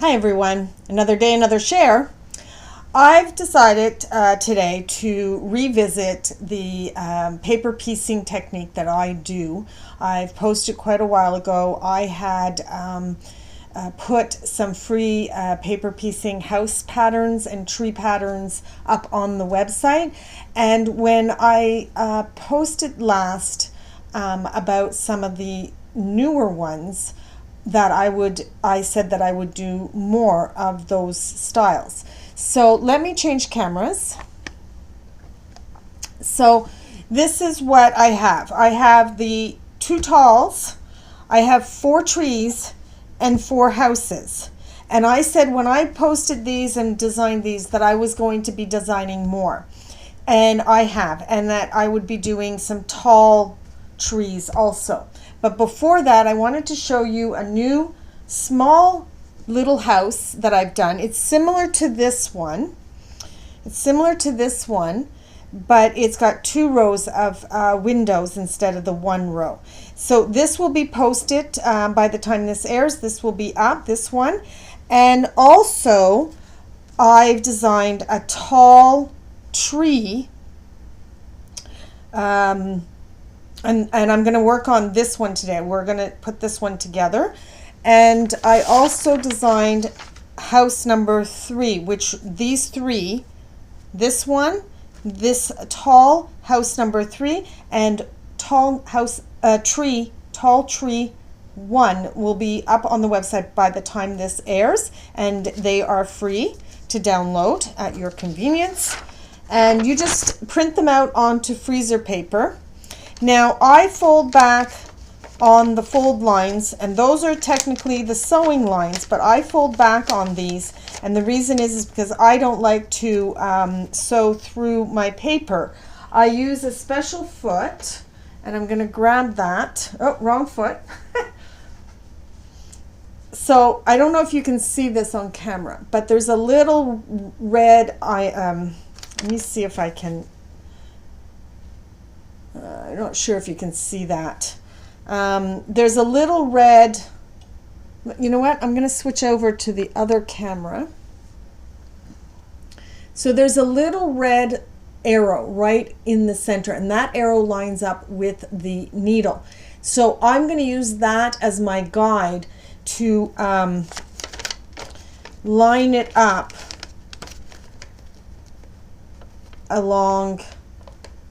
Hi everyone, another day, another share. I've decided today to revisit the paper piecing technique that I do. I've posted quite a while ago. I had put some free paper piecing house patterns and tree patterns up on the website, and when I posted last about some of the newer ones, that I said that I would do more of those styles. So let me change cameras. So this is what I have. I have the 2 talls, I have 4 trees, and 4 houses. And I said when I posted these and designed these that I was going to be designing more. And I have, and that I would be doing some tall trees also. But before that, I wanted to show you a new small little house that I've done. It's similar to this one. But it's got 2 rows of windows instead of the 1 row. So this will be posted by the time this airs. This will be up, this one. And also, I've designed a tall tree. And I'm going to work on this one today. We're going to put this one together. And I also designed house number 3, which these 3, this one, this tall house number 3, and tall tree 1 will be up on the website by the time this airs, and they are free to download at your convenience. And you just print them out onto freezer paper. Now I fold back on the fold lines, and those are technically the sewing lines, but I fold back on these, and the reason is because I don't like to sew through my paper. I use a special foot, and I'm going to grab that. Oh, wrong foot. So I don't know if you can see this on camera, but there's a little red, let me see if I can, I'm not sure if you can see that. There's a little red, you know what, I'm going to switch over to the other camera. So there's a little red arrow right in the center, and that arrow lines up with the needle. So I'm going to use that as my guide to line it up along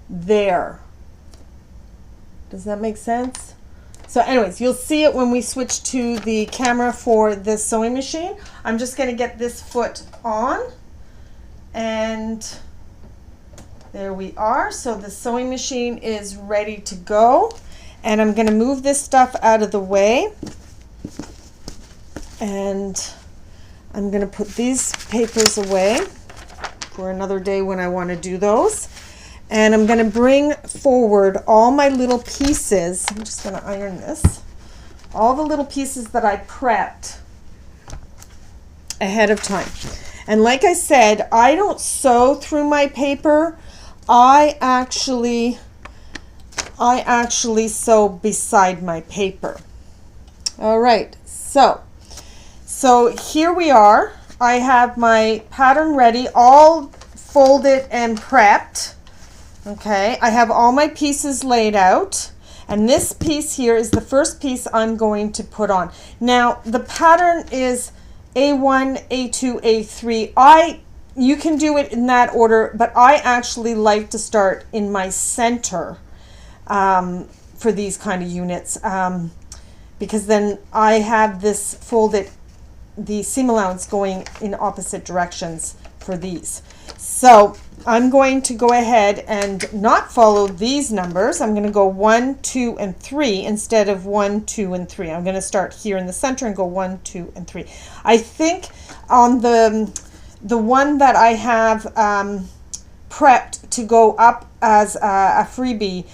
there. Does that make sense? So anyways, you'll see it when we switch to the camera for the sewing machine. I'm just going to get this foot on, and there we are. So the sewing machine is ready to go, and I'm going to move this stuff out of the way, and I'm going to put these papers away for another day when I want to do those. And I'm going to bring forward all my little pieces. I'm just going to iron this. All the little pieces that I prepped ahead of time. And like I said, I don't sew through my paper. I actually sew beside my paper. All right, so here we are. I have my pattern ready, all folded and prepped. Okay, I have all my pieces laid out, and this piece here is the first piece I'm going to put on. Now the pattern is A1, A2, A3. You can do it in that order, but I actually like to start in my center for these kind of units, because then I have this folded, the seam allowance going in opposite directions for these. So I'm going to go ahead and not follow these numbers. I'm going to go 1, 2, and 3 instead of 1, 2, and 3. I'm going to start here in the center and go 1, 2, and 3. I think on the one that I have prepped to go up as a freebie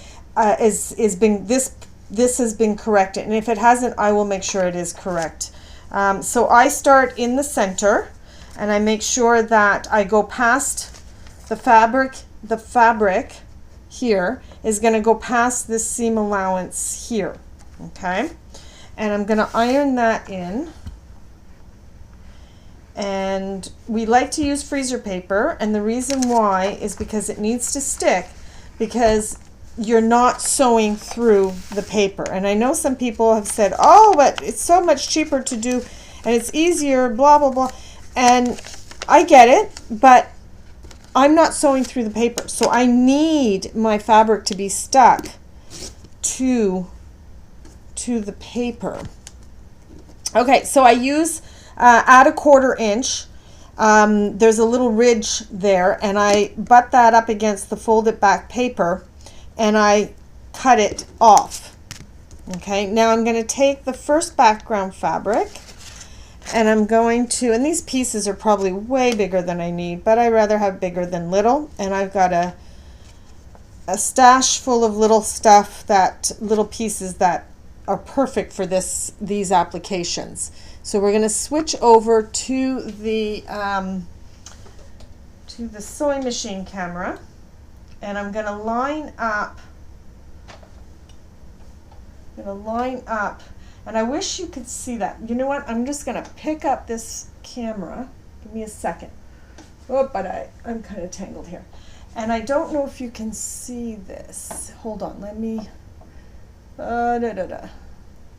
this has been corrected, and if it hasn't, I will make sure it is correct. So I start in the center, and I make sure that I go past the fabric. The fabric here is going to go past this seam allowance here, okay? And I'm going to iron that in. And we like to use freezer paper, and the reason why is because it needs to stick, because you're not sewing through the paper. And I know some people have said, oh, but it's so much cheaper to do and it's easier, blah blah blah. And I get it, but I'm not sewing through the paper, so I need my fabric to be stuck to the paper. Okay, so I use at a 1/4 inch. There's a little ridge there, and I butt that up against the folded back paper, and I cut it off. Okay, now I'm going to take the first background fabric, and I'm going to, and these pieces are probably way bigger than I need, but I rather have bigger than little, and I've got a stash full of little stuff, that little pieces that are perfect for these applications. So we're going to switch over to the sewing machine camera, and I'm going to line up. And I wish you could see that. You know what? I'm just going to pick up this camera. Give me a second. Oh, but I'm kind of tangled here. And I don't know if you can see this. Hold on. Let me.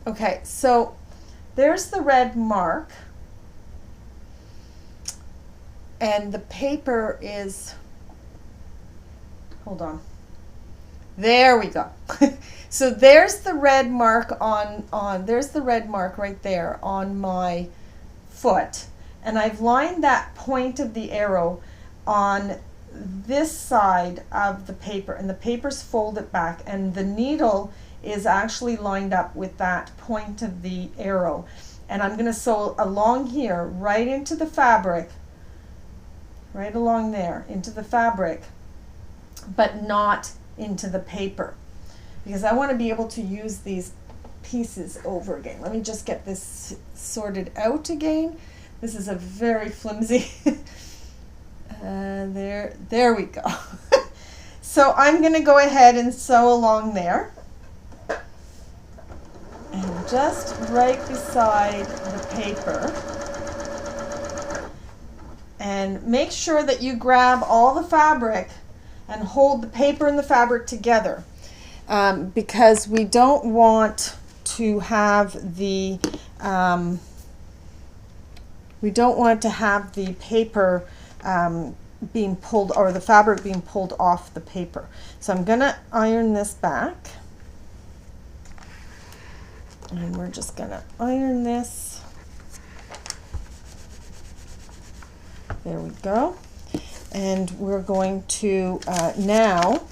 Okay, so there's the red mark. And the paper is. Hold on. There we go. So there's the red mark there's the red mark right there on my foot. And I've lined that point of the arrow on this side of the paper, and the paper's folded back, and the needle is actually lined up with that point of the arrow. And I'm going to sew along here, right into the fabric, right along there, into the fabric, but not into the paper, because I want to be able to use these pieces over again. Let me just get this sorted out again. This is a very flimsy there we go. So I'm going to go ahead and sew along there, and just right beside the paper, and make sure that you grab all the fabric and hold the paper and the fabric together, because we don't want to have the paper being pulled, or the fabric being pulled off the paper. So I'm gonna iron this back, and we're just gonna iron this. There we go. And we're going to now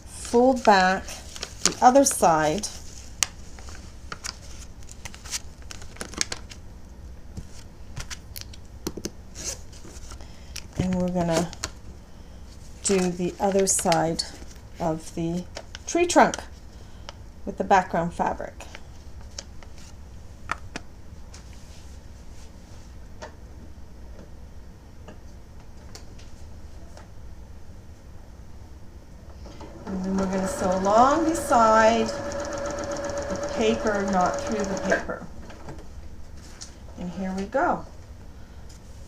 fold back the other side. And we're going to do the other side of the tree trunk with the background fabric. And then we're going to sew along beside the paper, not through the paper. And here we go.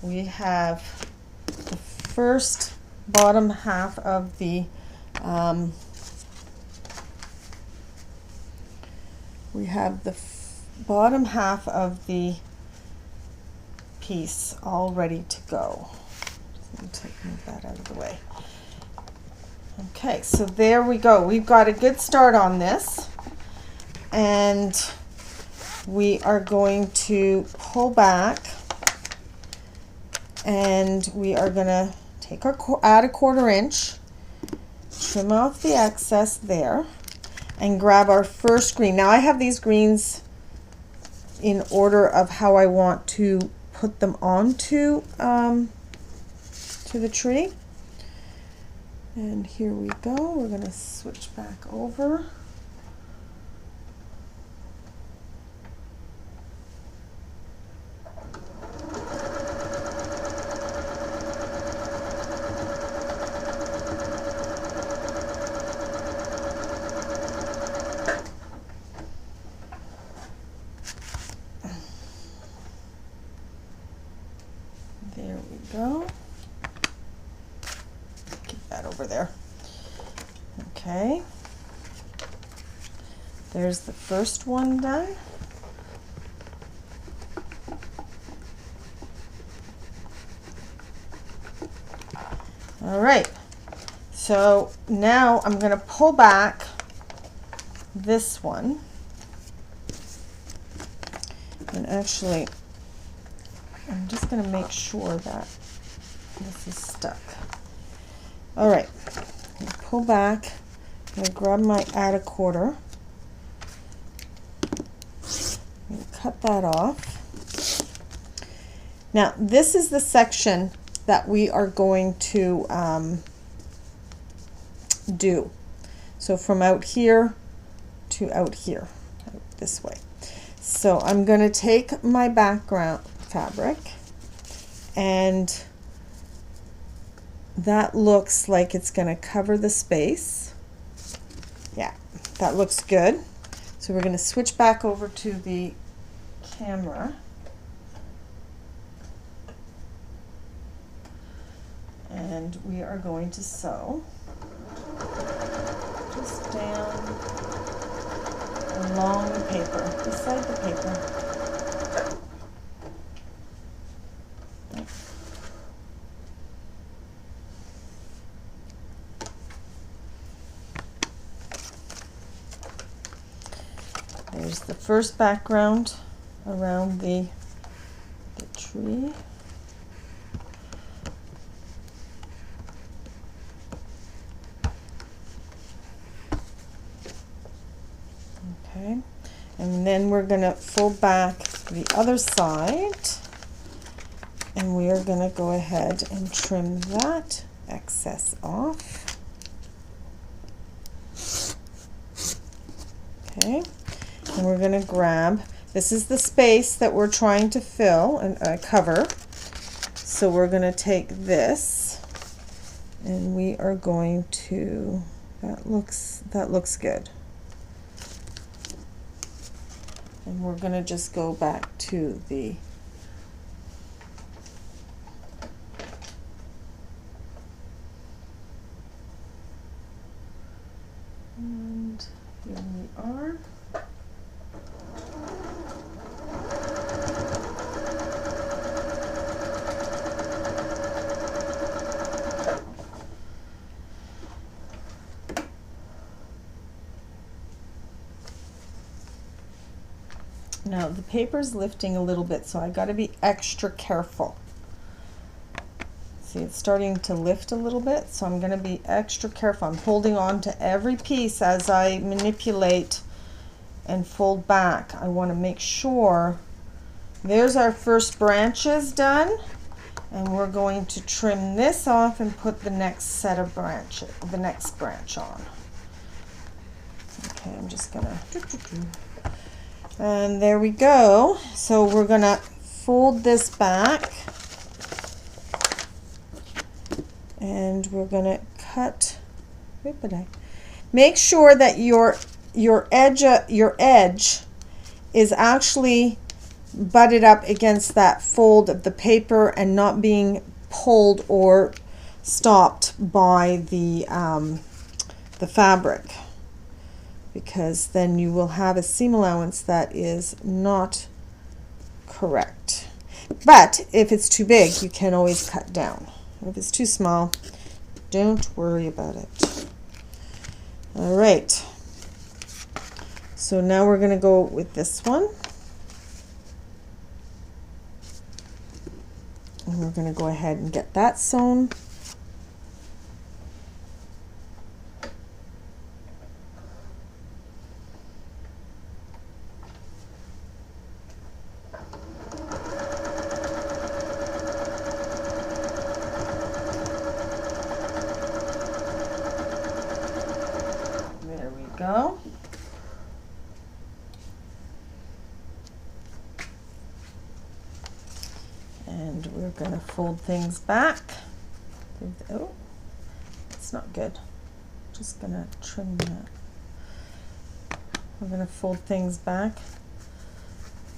We have the first bottom half of the bottom half of the piece all ready to go. Just going to move that out of the way. Okay, so there we go. We've got a good start on this, and we are going to pull back, and we are going to take our add a 1/4 inch, trim off the excess there, and grab our first green. Now I have these greens in order of how I want to put them onto to the tree. And here we go. We're going to switch back over. There's the first one done. All right, so now I'm going to pull back this one. And actually, I'm just going to make sure that this is stuck. All right, pull back. I'm going to grab my add a quarter. And cut that off. Now, this is the section that we are going to do. So from out here to out here, out this way. So I'm going to take my background fabric, and that looks like it's going to cover the space. Yeah, that looks good. So we're going to switch back over to the camera. And we are going to sew just down along the paper, beside the paper. There's the first background around the tree. Okay, and then we're going to fold back the other side, and we are going to go ahead and trim that excess off. Okay, and we're going to grab, this is the space that we're trying to fill and cover, so we're going to take this and we are going to, that looks good. And we're going to just go back to the and here we are. Now the paper's lifting a little bit, so I got to be extra careful. See, it's starting to lift a little bit, so I'm going to be extra careful. I'm holding on to every piece as I manipulate and fold back. I want to make sure. There's our first branches done, and we're going to trim this off and put the next set of branches, the next branch on. Okay, I'm just going to and there we go. So we're going to fold this back, and we're going to cut. Make sure that your edge is actually butted up against that fold of the paper and not being pulled or stopped by the fabric, because then you will have a seam allowance that is not correct. But if it's too big, you can always cut down. If it's too small, don't worry about it. All right. So now we're going to go with this one. And we're going to go ahead and get that sewn. There we go. And we're going to fold things back. Oh, it's not good. Just going to trim that. We're going to fold things back,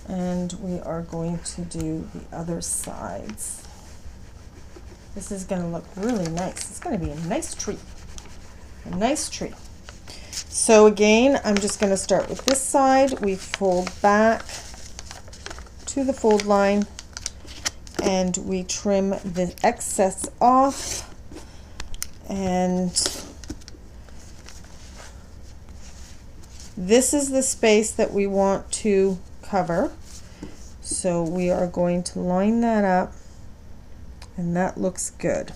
and we are going to do the other sides. This is going to look really nice. It's going to be a nice tree. A nice tree. So again, I'm just going to start with this side. We fold back to the fold line and we trim the excess off, and this is the space that we want to cover. So we are going to line that up, and that looks good.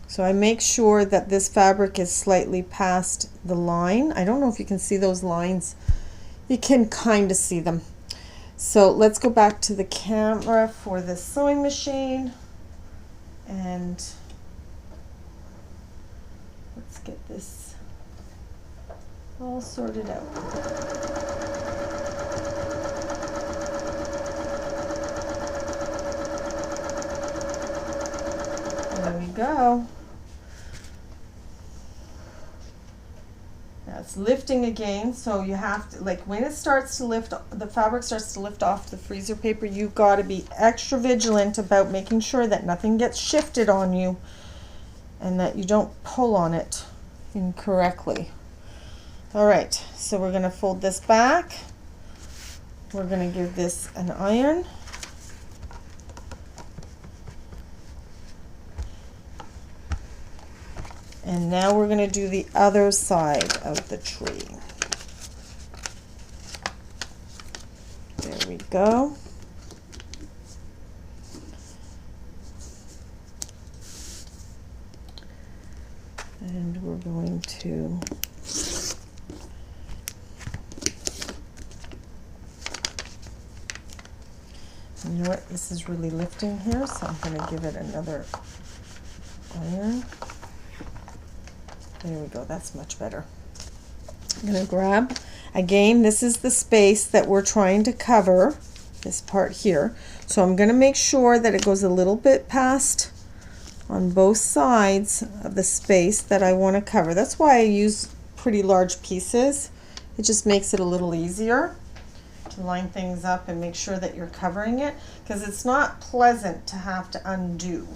So I make sure that this fabric is slightly past the line. I don't know if you can see those lines. You can kind of see them. So let's go back to the camera for the sewing machine, and let's get this all sorted out. There we go. Now it's lifting again, so you have to, like, when it starts to lift, the fabric starts to lift off the freezer paper, you've got to be extra vigilant about making sure that nothing gets shifted on you and that you don't pull on it incorrectly. All right, so we're going to fold this back. We're going to give this an iron. And now we're going to do the other side of the tree. There we go. And we're going to you know what, this is really lifting here, so I'm going to give it another iron. There we go, that's much better. I'm going to grab, again, this is the space that we're trying to cover, this part here. So I'm going to make sure that it goes a little bit past on both sides of the space that I want to cover. That's why I use pretty large pieces. It just makes it a little easier to line things up and make sure that you're covering it, because it's not pleasant to have to undo.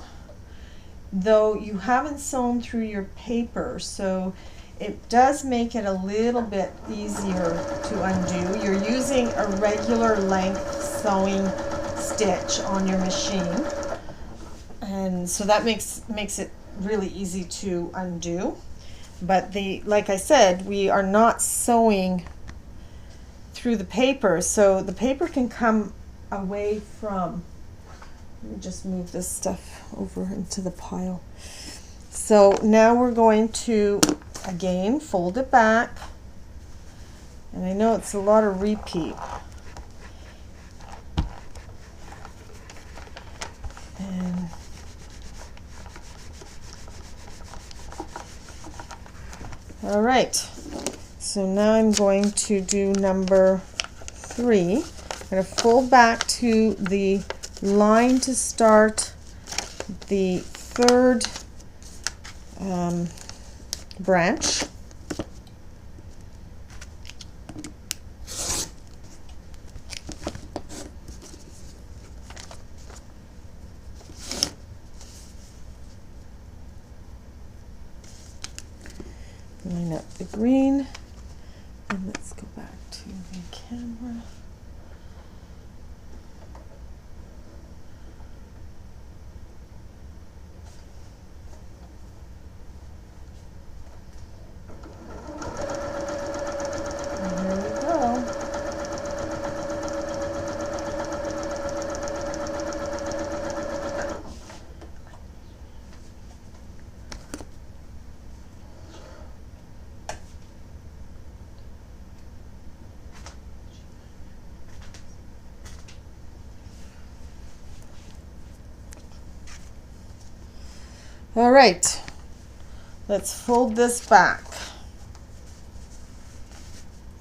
Though you haven't sewn through your paper, so it does make it a little bit easier to undo. You're using a regular length sewing stitch on your machine, and so that makes it really easy to undo. But like I said, we are not sewing through the paper, so the paper can come away from. Let me just move this stuff over into the pile. So now we're going to, again, fold it back. And I know it's a lot of repeat. And all right. So now I'm going to do number 3. I'm going to fold back to the line to start the third branch. Line up the green, and let's go back to the camera. All right, let's fold this back.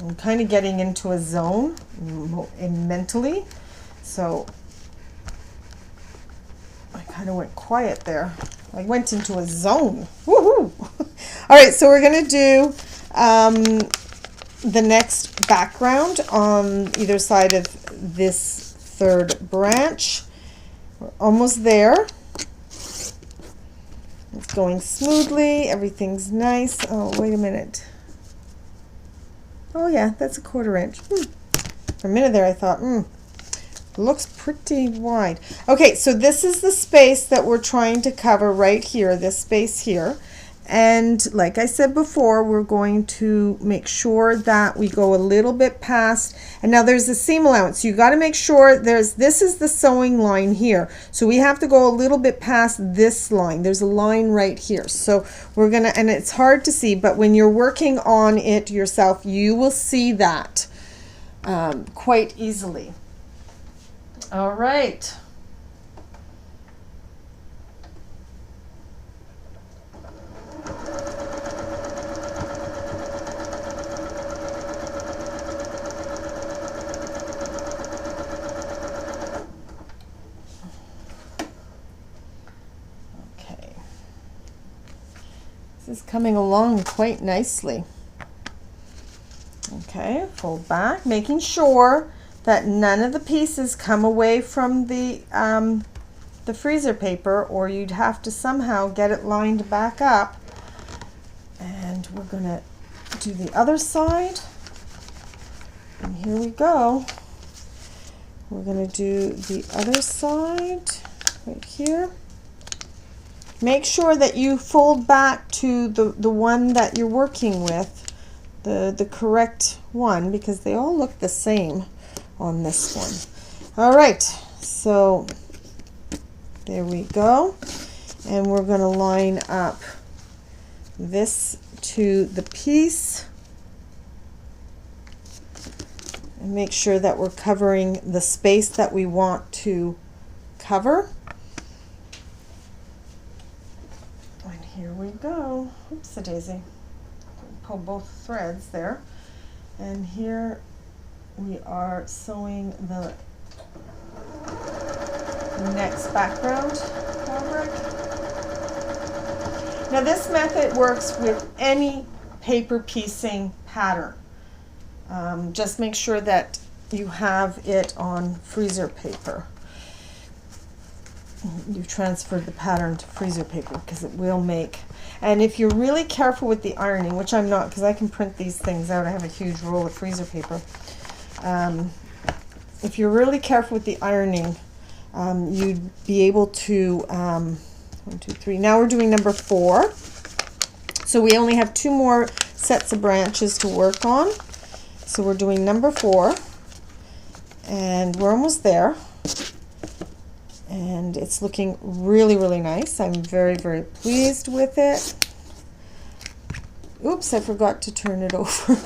I'm kind of getting into a zone mentally, so I kind of went quiet there. I went into a zone. Woohoo! All right, so we're going to do the next background on either side of this third branch. We're almost there. It's going smoothly. Everything's nice. Oh, wait a minute. Oh yeah, that's a 1/4 inch. For a minute there I thought, looks pretty wide. Okay, so this is the space that we're trying to cover right here, this space here. And like I said before, we're going to make sure that we go a little bit past. And now there's the seam allowance. You got to make sure this is the sewing line here. So we have to go a little bit past this line. There's a line right here. So we're going to, and it's hard to see, but when you're working on it yourself, you will see that quite easily. All right. This is coming along quite nicely. Okay, fold back, making sure that none of the pieces come away from the freezer paper, or you'd have to somehow get it lined back up. And we're going to do the other side. And here we go. We're going to do the other side right here. Make sure that you fold back to the one that you're working with, the correct one, because they all look the same on this one. All right, so there we go. And we're going to line up this to the piece and make sure that we're covering the space that we want to cover. Here we go. Oops-a-daisy. Pull both threads there. And here we are sewing the next background fabric. Now this method works with any paper piecing pattern. Just make sure that you have it on freezer paper. You've transferred the pattern to freezer paper, because it will make, and if you're really careful with the ironing, which I'm not, because I can print these things out, I have a huge roll of freezer paper. If you're really careful with the ironing, you'd be able to 1, 2, 3. Now we're doing number 4, so we only have 2 more sets of branches to work on. So we're doing number 4, and we're almost there. And it's looking really, really nice. I'm very, very pleased with it. Oops, I forgot to turn it over.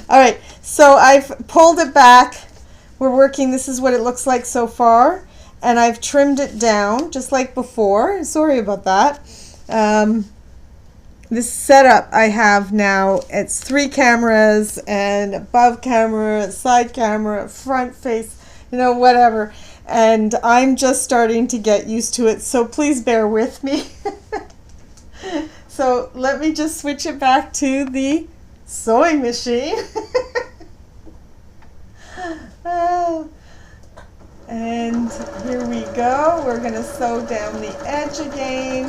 All right, so I've pulled it back. We're working, this is what it looks like so far. And I've trimmed it down just like before. Sorry about that. This setup I have now, it's 3 cameras, and above camera, side camera, front face, you know, whatever. And I'm just starting to get used to it, so please bear with me. So let me just switch it back to the sewing machine. And here we go. We're going to sew down the edge again.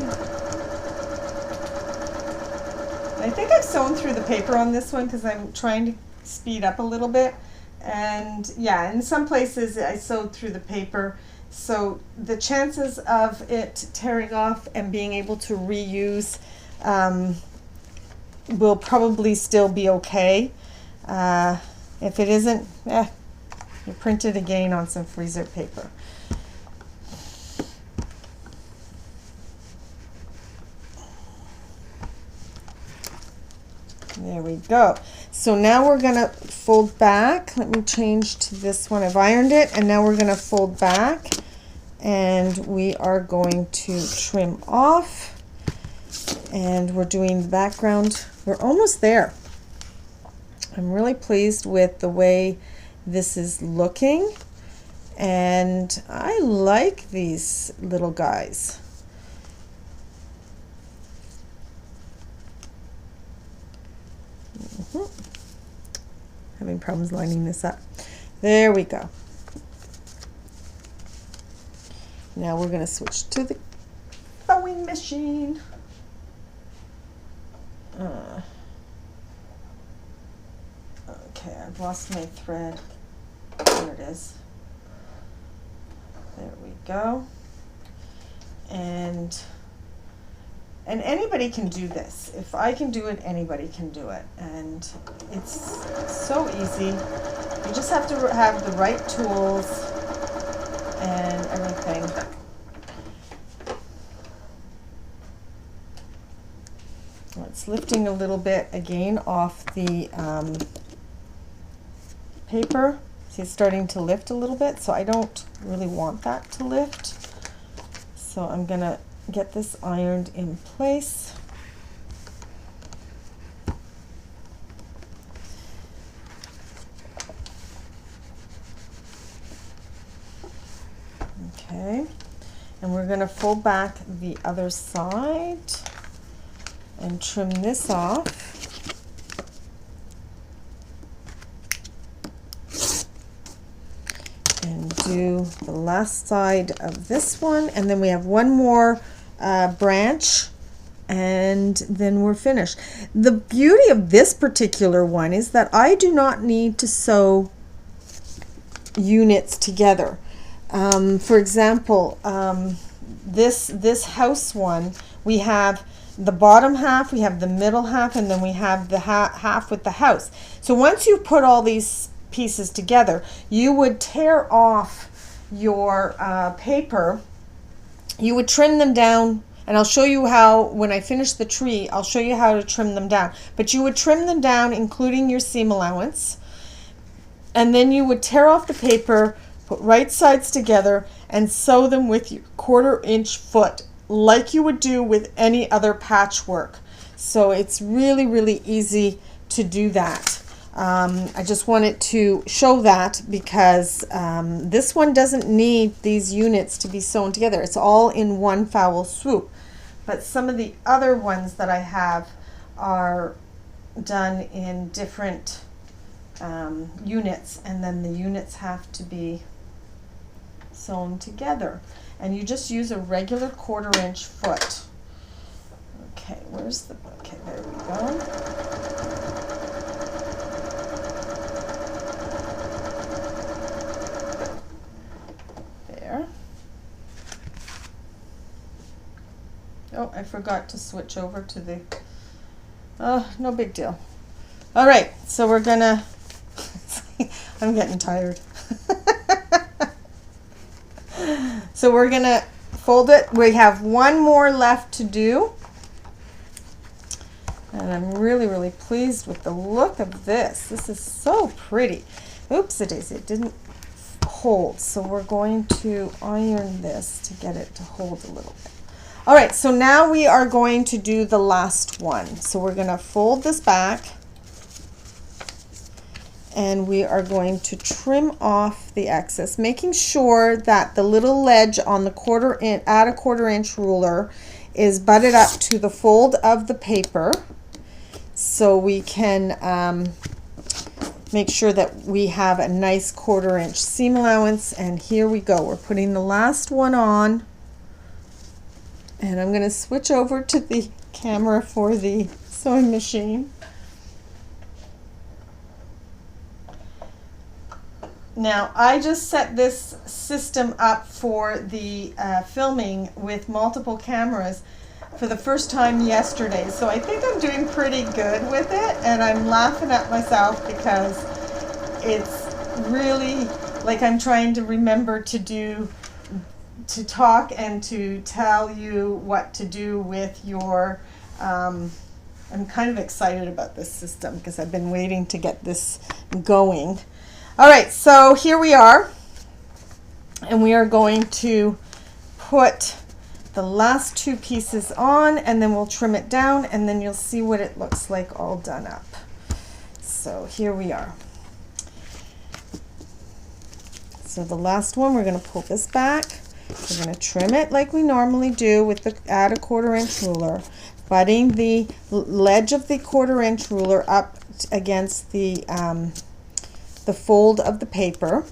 I think I've sewn through the paper on this one because I'm trying to speed up a little bit. And yeah, in some places I sewed through the paper, so the chances of it tearing off and being able to reuse will probably still be okay. If it isn't, you print it again on some freezer paper. There we go. So now we're going to fold back. Let me change to this one. I've ironed it, and now we're going to fold back, and we are going to trim off, and we're doing the background. We're almost there. I'm really pleased with the way this is looking, and I like these little guys. Having problems lining this up. There we go. Now we're going to switch to the machine. Okay, I've lost my thread. There it is. There we go. And anybody can do this. If I can do it, anybody can do it. And it's so easy. You just have to have the right tools and everything. It's lifting a little bit again off the paper. See, it's starting to lift a little bit, so I don't really want that to lift. So I'm gonna get this ironed in place. Okay, and we're gonna fold back the other side and trim this off. And do the last side of this one, and then we have one more branch, and then we're finished. The beauty of this particular one is that I do not need to sew units together. For example, this house one, we have the bottom half, we have the middle half, and then we have the half with the house. So once you put all these pieces together, you would tear off your paper, you would trim them down, and I'll show you how, when I finish the tree, I'll show you how to trim them down. But you would trim them down, including your seam allowance, and then you would tear off the paper, put right sides together, and sew them with your 1/4 inch foot, like you would do with any other patchwork. So it's really, really easy to do that. I just wanted to show that because this one doesn't need these units to be sewn together. It's all in one foul swoop. But some of the other ones that I have are done in different units, and then the units have to be sewn together. And you just use a regular 1/4 inch foot. Okay, where's the, okay, there we go. There. Oh, I forgot to switch over to the, oh, no big deal. All right, so we're gonna, I'm getting tired. So we're gonna fold it. We have one more left to do. And I'm really, really pleased with the look of this. This is so pretty. Oops, it didn't hold. So we're going to iron this to get it to hold a little bit. All right, so now we are going to do the last one. So we're gonna fold this back, and we are going to trim off the excess, making sure that the little ledge on the 1/4 inch, add a 1/4 inch ruler, is butted up to the fold of the paper, so we can make sure that we have a nice 1/4 inch seam allowance. And here we go, we're putting the last one on, and I'm going to switch over to the camera for the sewing machine. Now, I just set this system up for the filming with multiple cameras for the first time yesterday. So I think I'm doing pretty good with it, and I'm laughing at myself because it's really like I'm trying to remember to talk and to tell you what to do with your, I'm kind of excited about this system because I've been waiting to get this going. All right, so here we are, and we are going to put the last two pieces on, and then we'll trim it down, and then you'll see what it looks like all done up. So here we are. So the last one, we're going to pull this back. We're going to trim it like we normally do with the add a 1/4 inch ruler, butting the ledge of the 1/4 inch ruler up against the fold of the paper.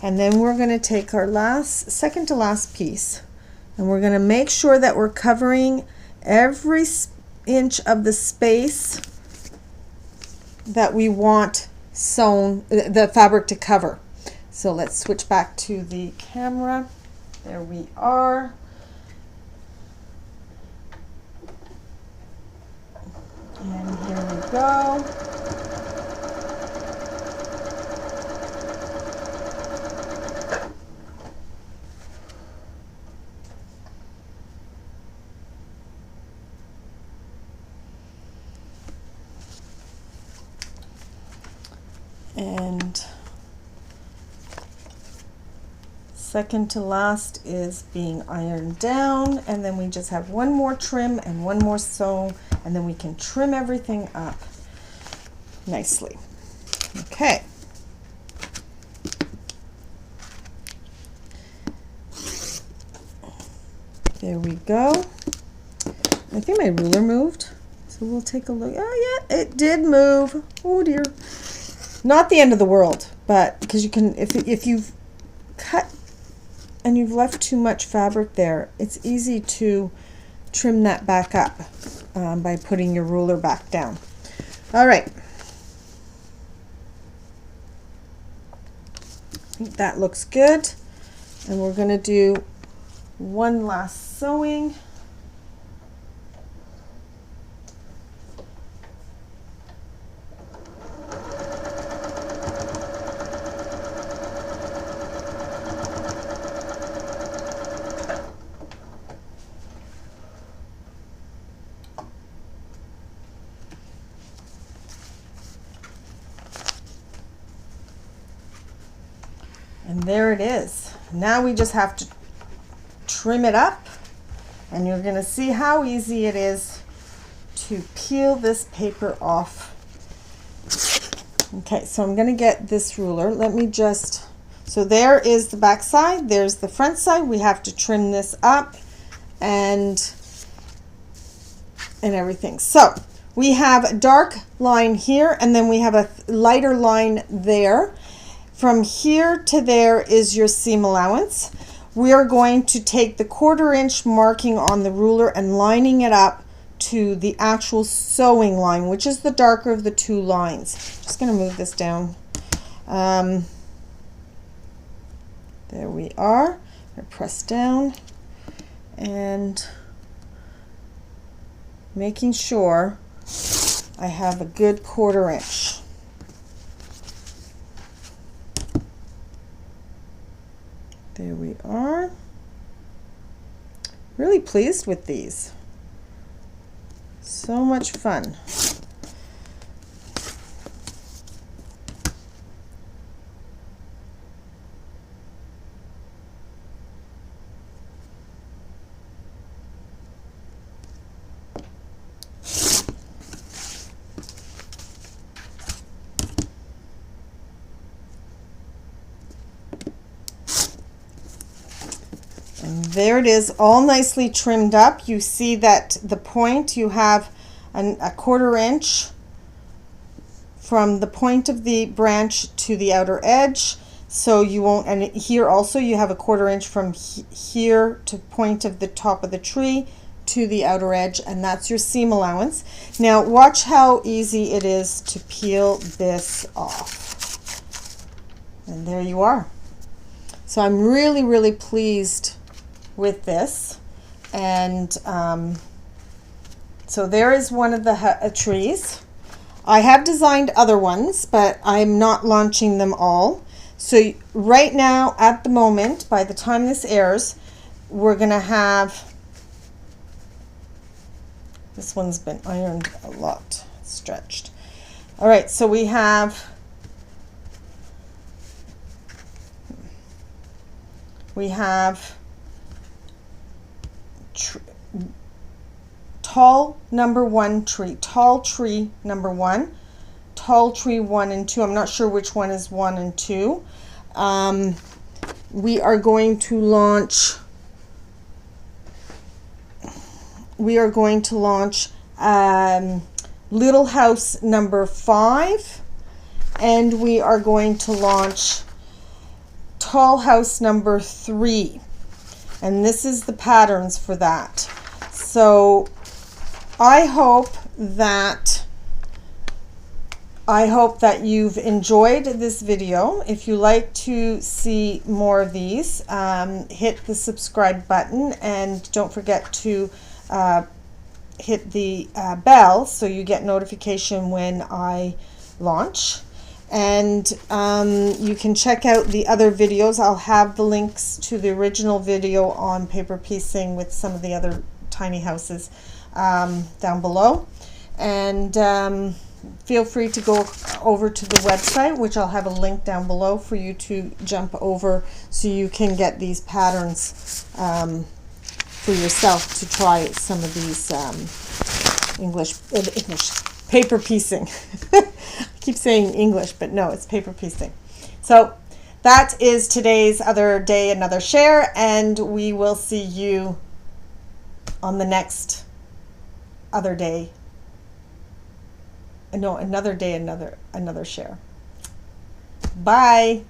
And then we're going to take our second to last piece, And we're going to make sure that we're covering every inch of the space that we want sewn, the fabric to cover. So let's switch back to the camera. There we are. And here we go. And second to last is being ironed down, and then we just have one more trim and one more sew, and then we can trim everything up nicely. Okay. There we go. I think my ruler moved, so we'll take a look. Oh yeah, it did move. Oh dear. Not the end of the world, but because you can, if you've cut and you've left too much fabric there, it's easy to trim that back up by putting your ruler back down. All right. I think that looks good. And we're going to do one last sewing. And there it is. Now we just have to trim it up, and you're going to see how easy it is to peel this paper off. Okay, so I'm going to get this ruler. Let me just, so there is the back side, there's the front side. We have to trim this up and everything. So we have a dark line here, and then we have a lighter line there. From here to there is your seam allowance. We are going to take the 1/4 inch marking on the ruler and lining it up to the actual sewing line, which is the darker of the two lines. Just going to move this down. There we are. I press down and making sure I have a good 1/4 inch. There we are. Really pleased with these. So much fun. And there it is, all nicely trimmed up. You see that the point, you have a 1/4 inch from the point of the branch to the outer edge. So you won't, and here also you have a 1/4 inch from here to point of the top of the tree to the outer edge, and that's your seam allowance. Now watch how easy it is to peel this off. And there you are. So I'm really pleased with this. And so there is one of the trees. I have designed other ones, but I'm not launching them all. So right now, at the moment, by the time this airs, we're gonna have, this one's been ironed a lot, stretched. All right, so we have tall number 1 tree, tall tree number 1, tall tree 1 and 2. I'm not sure which one is 1 and 2. We are going to launch little house number 5, and we are going to launch tall house number 3. And this is the patterns for that. So I hope that you've enjoyed this video. If you like to see more of these, hit the subscribe button, and don't forget to hit the bell so you get notification when I launch. And you can check out the other videos. I'll have the links to the original video on paper piecing with some of the other tiny houses down below. And feel free to go over to the website, which I'll have a link down below for you to jump over so you can get these patterns for yourself to try some of these English paper piecing. I keep saying English, but no, it's paper piecing. So that is today's Other Day, Another Share, and we will see you on the next Other Day. No, another day, another share. Bye.